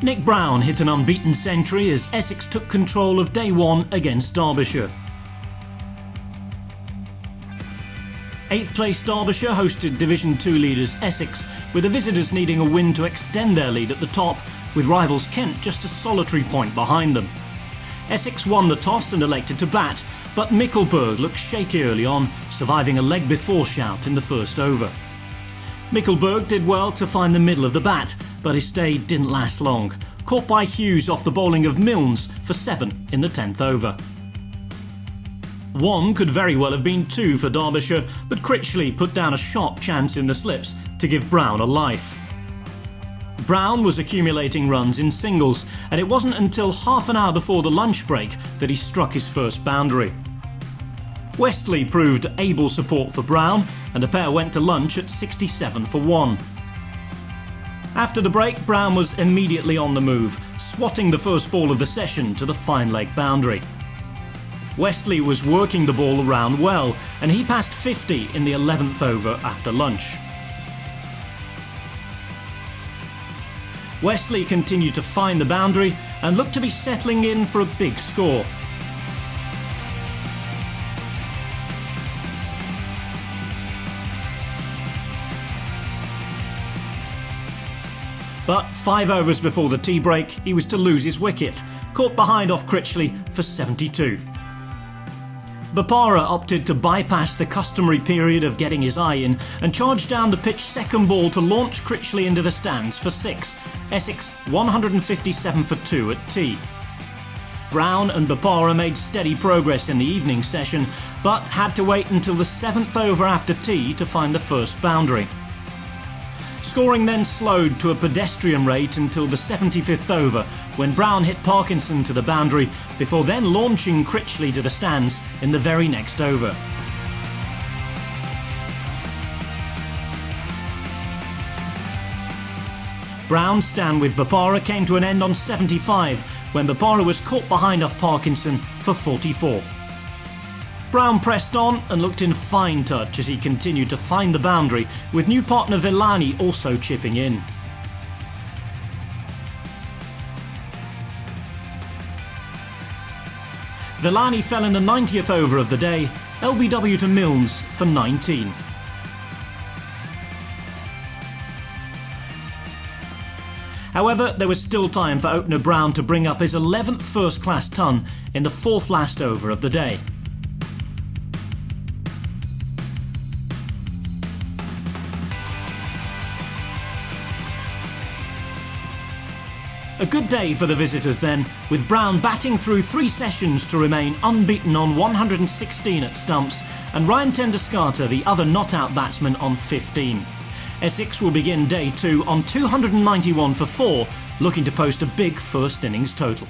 Nick Brown hit an unbeaten century as Essex took control of day one against Derbyshire. 8th place Derbyshire hosted Division 2 leaders Essex, with the visitors needing a win to extend their lead at the top, with rivals Kent just a solitary point behind them. Essex won the toss and elected to bat, but Mickelberg looked shaky early on, surviving a leg before shout in the first over. Mickelberg did well to find the middle of the bat, but his stay didn't last long, caught by Hughes off the bowling of Milnes for 7 in the 10th over. 1 could very well have been 2 for Derbyshire, but Critchley put down a sharp chance in the slips to give Brown a life. Brown was accumulating runs in singles, and it wasn't until half an hour before the lunch break that he struck his first boundary. Westley proved able support for Brown, and the pair went to lunch at 67 for 1. After the break, Brown was immediately on the move, swatting the first ball of the session to the fine leg boundary. Westley was working the ball around well, and he passed 50 in the 11th over after lunch. Westley continued to find the boundary and looked to be settling in for a big score. But 5 overs before the tea break, he was to lose his wicket, caught behind off Critchley for 72. Bopara opted to bypass the customary period of getting his eye in and charged down the pitch second ball to launch Critchley into the stands for 6, Essex 157 for 2 at tea. Brown and Bopara made steady progress in the evening session, but had to wait until the 7th over after tea to find the first boundary. Scoring then slowed to a pedestrian rate until the 75th over, when Brown hit Parkinson to the boundary before then launching Critchley to the stands in the very next over. Brown's stand with Bopara came to an end on 75, when Bopara was caught behind off Parkinson for 44. Brown pressed on and looked in fine touch as he continued to find the boundary, with new partner Villani also chipping in. Villani fell in the 90th over of the day, LBW to Milnes for 19. However, there was still time for opener Brown to bring up his 11th first-class ton in the 4th last over of the day. A good day for the visitors then, with Brown batting through 3 sessions to remain unbeaten on 116 at stumps, and Ryan Tendescarter, the other not-out batsman, on 15. Essex will begin day 2 on 291 for 4, looking to post a big first innings total.